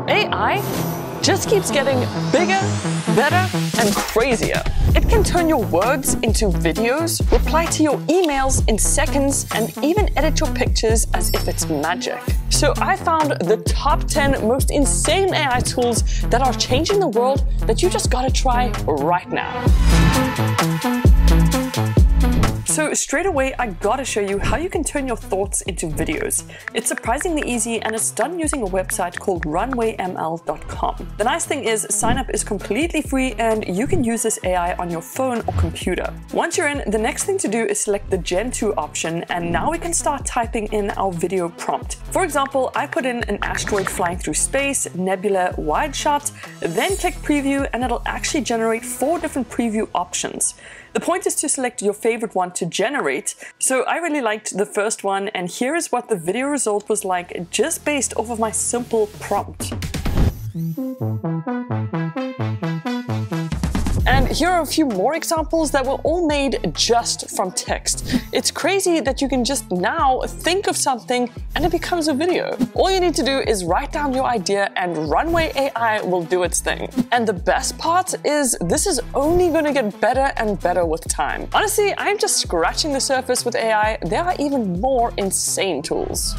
AI just keeps getting bigger, better, and crazier. It can turn your words into videos, reply to your emails in seconds, and even edit your pictures as if it's magic. So I found the top 10 most insane AI tools that are changing the world that you just gotta try right now. So straight away, I gotta show you how you can turn your thoughts into videos. It's surprisingly easy and it's done using a website called runwayml.com. The nice thing is sign up is completely free and you can use this AI on your phone or computer. Once you're in, the next thing to do is select the Gen 2 option, and now we can start typing in our video prompt. For example, I put in an asteroid flying through space, nebula, wide shot, then click preview, and it'll actually generate 4 different preview options. The point is to select your favorite one to generate. So I really liked the first one, and here is what the video result was like just based off of my simple prompt. And here are a few more examples that were all made just from text. It's crazy that you can just now think of something and it becomes a video. All you need to do is write down your idea and Runway AI will do its thing. And the best part is this is only going to get better and better with time. Honestly, I'm just scratching the surface with AI. There are even more insane tools.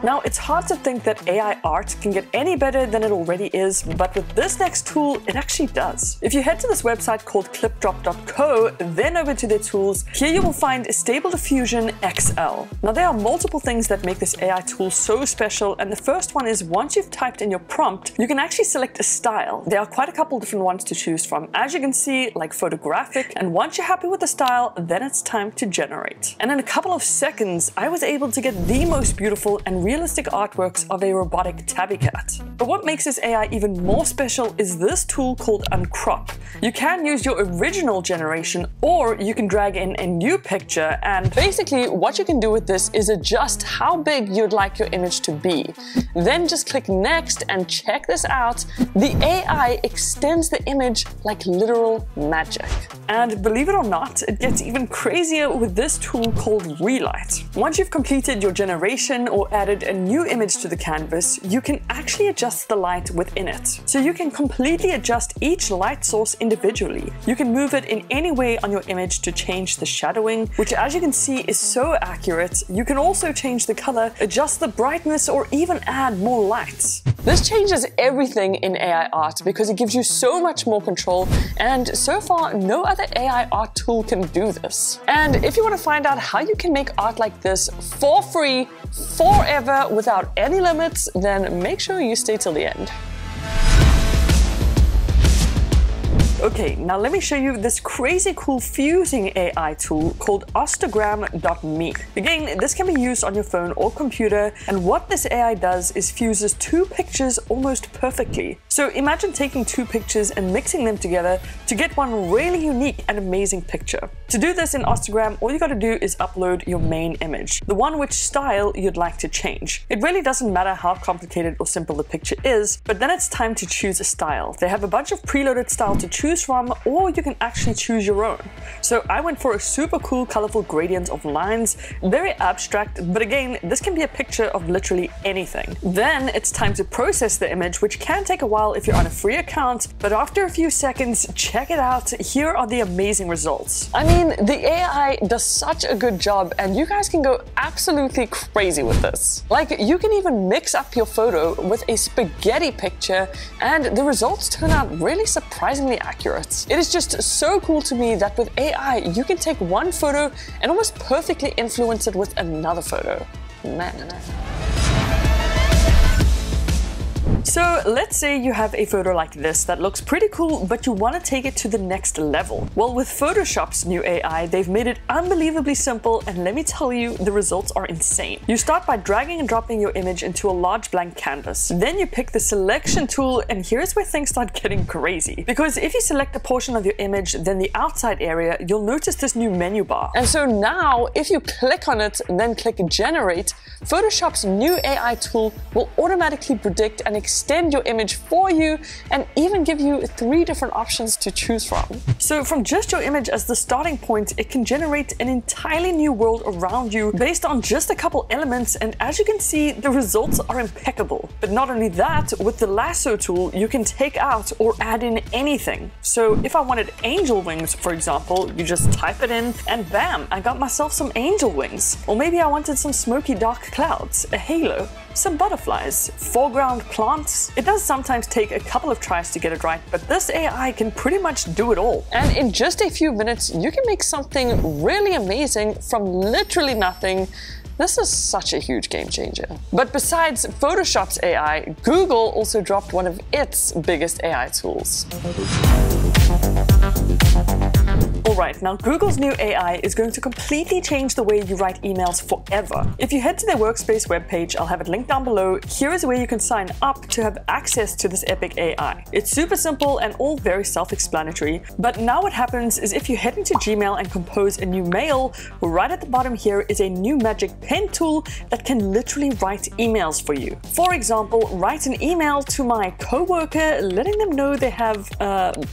Now, it's hard to think that AI art can get any better than it already is, but with this next tool, it actually does. If you head to this website called clipdrop.co, then over to their tools, here you will find Stable Diffusion XL. Now, there are multiple things that make this AI tool so special, and the first one is once you've typed in your prompt, you can actually select a style. There are quite a couple different ones to choose from, as you can see, like photographic, and once you're happy with the style, then it's time to generate. And in a couple of seconds, I was able to get the most beautiful and realistic artworks of a robotic tabby cat. But what makes this AI even more special is this tool called Uncrop. You can use your original generation, or you can drag in a new picture, and basically what you can do with this is adjust how big you'd like your image to be. Then just click next and check this out. The AI extends the image like literal magic. And believe it or not, it gets even crazier with this tool called Relight. Once you've completed your generation or added a new image to the canvas, you can actually adjust the light within it. So you can completely adjust each light source individually. You can move it in any way on your image to change the shadowing, which as you can see is so accurate. You can also change the color, adjust the brightness, or even add more lights. This changes everything in AI art because it gives you so much more control, and so far no other AI art tool can do this. And if you want to find out how you can make art like this for free, forever, without any limits, then make sure you stay till the end. Okay, now let me show you this crazy cool fusing AI tool called ostogram.me. Again, this can be used on your phone or computer, and what this AI does is fuses 2 pictures almost perfectly. So imagine taking 2 pictures and mixing them together to get one really unique and amazing picture. To do this in Ostogram, all you gotta do is upload your main image, the one which style you'd like to change. It really doesn't matter how complicated or simple the picture is, but then it's time to choose a style. They have a bunch of preloaded styles to choose from, or you can actually choose your own. So I went for a super cool colorful gradient of lines, very abstract, but again, this can be a picture of literally anything. Then it's time to process the image, which can take a while if you're on a free account, but after a few seconds, check it out. Here are the amazing results. I mean, the AI does such a good job, and you guys can go absolutely crazy with this. Like, you can even mix up your photo with a spaghetti picture, and the results turn out really surprisingly accurate. It is just so cool to me that with AI, you can take one photo and almost perfectly influence it with another photo. Man. So let's say you have a photo like this that looks pretty cool, but you want to take it to the next level. Well, with Photoshop's new AI, they've made it unbelievably simple, and let me tell you, the results are insane. You start by dragging and dropping your image into a large blank canvas. Then you pick the selection tool, and here's where things start getting crazy. Because if you select a portion of your image, then the outside area, you'll notice this new menu bar. And so now, if you click on it, then click Generate, Photoshop's new AI tool will automatically predict and extend extend your image for you, and even give you 3 different options to choose from. So from just your image as the starting point, it can generate an entirely new world around you based on just a couple elements, and as you can see, the results are impeccable. But not only that, with the lasso tool, you can take out or add in anything. So if I wanted angel wings, for example, you just type it in and bam, I got myself some angel wings. Or maybe I wanted some smoky dark clouds, a halo, some butterflies, foreground plants. It does sometimes take a couple of tries to get it right, but this AI can pretty much do it all. And in just a few minutes, you can make something really amazing from literally nothing. This is such a huge game changer. But besides Photoshop's AI, Google also dropped one of its biggest AI tools. Alright, now Google's new AI is going to completely change the way you write emails forever. If you head to their Workspace webpage, I'll have it linked down below. Here is where you can sign up to have access to this epic AI. It's super simple and all very self-explanatory, but now what happens is if you head into Gmail and compose a new mail, right at the bottom here is a new magic pen tool that can literally write emails for you. For example, write an email to my coworker letting them know they have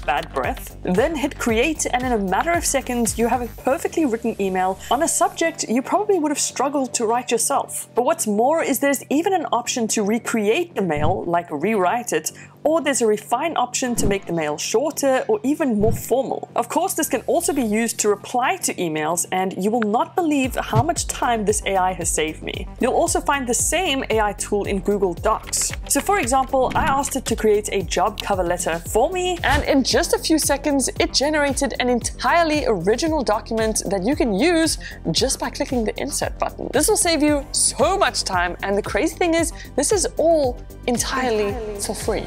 bad breath, then hit create, and in a matter of seconds you have a perfectly written email on a subject you probably would have struggled to write yourself. But what's more is there's even an option to recreate the mail, like rewrite it, or there's a refine option to make the mail shorter or even more formal. Of course, this can also be used to reply to emails, and you will not believe how much time this AI has saved me. You'll also find the same AI tool in Google Docs. So for example, I asked it to create a job cover letter for me, and in just a few seconds, it generated an entirely original document that you can use just by clicking the insert button. This will save you so much time, and the crazy thing is, this is all entirely for free.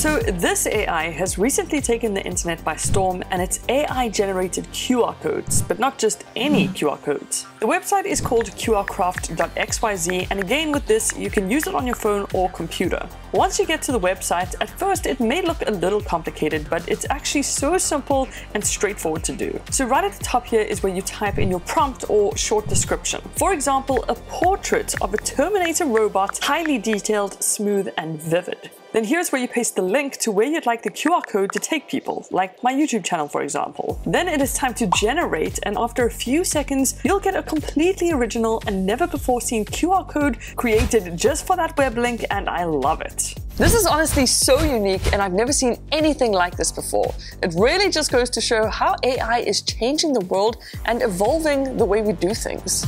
So this AI has recently taken the internet by storm, and it's AI-generated QR codes, but not just any QR codes. The website is called qrcraft.xyz, and again with this, you can use it on your phone or computer. Once you get to the website, at first it may look a little complicated, but it's actually so simple and straightforward to do. So right at the top here is where you type in your prompt or short description. For example, a portrait of a Terminator robot, highly detailed, smooth, and vivid. Then here's where you paste the link to where you'd like the QR code to take people, like my YouTube channel for example. Then it is time to generate, and after a few seconds, you'll get a completely original and never before seen QR code created just for that web link, and I love it. This is honestly so unique, and I've never seen anything like this before. It really just goes to show how AI is changing the world and evolving the way we do things.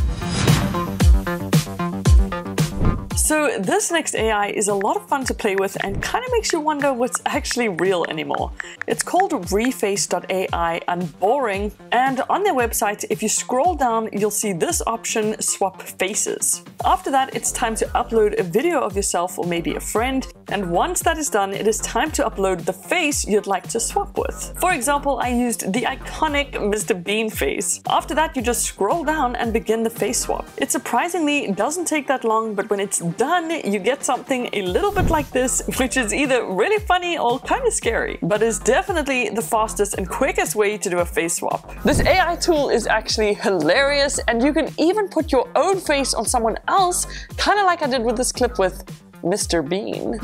So this next AI is a lot of fun to play with and kind of makes you wonder what's actually real anymore. It's called reface.ai and boring, and on their website, if you scroll down, you'll see this option, swap faces. After that, it's time to upload a video of yourself or maybe a friend, and once that is done, it is time to upload the face you'd like to swap with. For example, I used the iconic Mr. Bean face. After that, you just scroll down and begin the face swap. It surprisingly doesn't take that long, but when it's done, you get something a little bit like this, which is either really funny or kind of scary, but is definitely the fastest and quickest way to do a face swap. This AI tool is actually hilarious, and you can even put your own face on someone else, kind of like I did with this clip with Mr. Bean.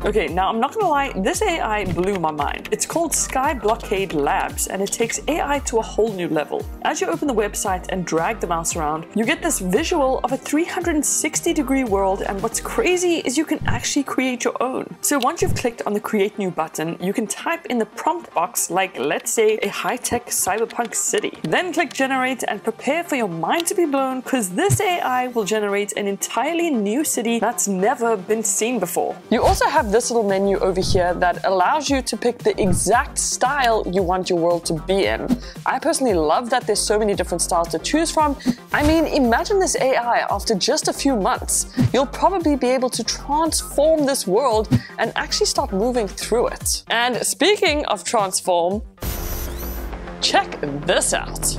Okay, now I'm not gonna lie, this AI blew my mind. It's called Sky Blockade Labs, and it takes AI to a whole new level. As you open the website and drag the mouse around, you get this visual of a 360-degree world, and what's crazy is you can actually create your own. So once you've clicked on the Create New button, you can type in the prompt box, like let's say a high-tech cyberpunk city. Then click Generate and prepare for your mind to be blown, because this AI will generate an entirely new city that's never been seen before. You also have this little menu over here that allows you to pick the exact style you want your world to be in. I personally love that there's so many different styles to choose from. I mean, imagine this AI after just a few months. You'll probably be able to transform this world and actually start moving through it. And speaking of transform, check this out.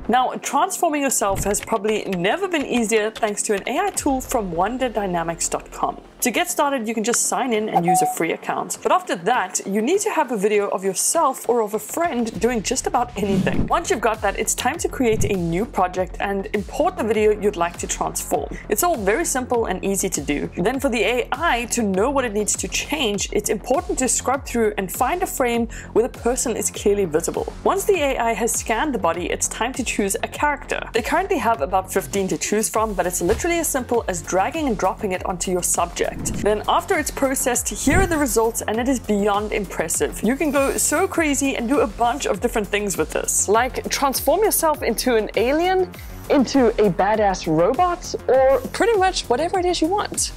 Now, transforming yourself has probably never been easier thanks to an AI tool from WonderDynamics.com. To get started, you can just sign in and use a free account. But after that, you need to have a video of yourself or of a friend doing just about anything. Once you've got that, it's time to create a new project and import the video you'd like to transform. It's all very simple and easy to do. Then for the AI to know what it needs to change, it's important to scrub through and find a frame where the person is clearly visible. Once the AI has scanned the body, it's time to choose a character. They currently have about 15 to choose from, but it's literally as simple as dragging and dropping it onto your subject. Then after it's processed, here are the results, and it is beyond impressive. You can go so crazy and do a bunch of different things with this. Like transform yourself into an alien, into a badass robot, or pretty much whatever it is you want.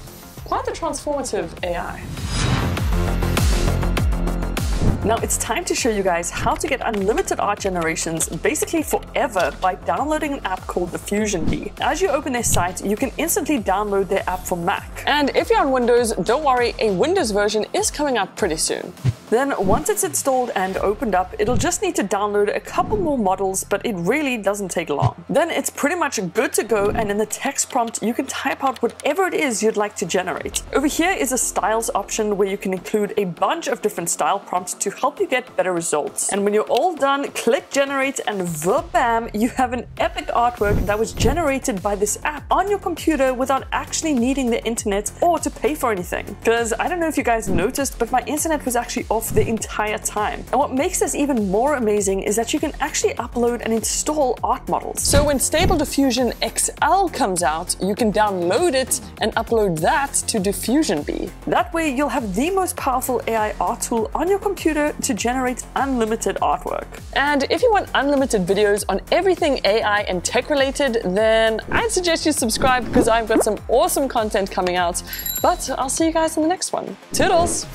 Quite the transformative AI. Now it's time to show you guys how to get unlimited art generations basically forever by downloading an app called Diffusion Bee. As you open their site, you can instantly download their app for Mac. And if you're on Windows, don't worry, a Windows version is coming out pretty soon. Then once it's installed and opened up, it'll just need to download a couple more models, but it really doesn't take long. Then it's pretty much good to go, and in the text prompt, you can type out whatever it is you'd like to generate. Over here is a styles option where you can include a bunch of different style prompts to help you get better results. And when you're all done, click generate and verbam, you have an epic artwork that was generated by this app on your computer without actually needing the internet or to pay for anything. Because I don't know if you guys noticed, but my internet was actually off the entire time. And what makes this even more amazing is that you can actually upload and install art models. So when Stable Diffusion XL comes out, you can download it and upload that to Diffusion Bee. That way you'll have the most powerful AI art tool on your computer to generate unlimited artwork. And if you want unlimited videos on everything AI and tech related, then I'd suggest you subscribe because I've got some awesome content coming out. But I'll see you guys in the next one. Toodles!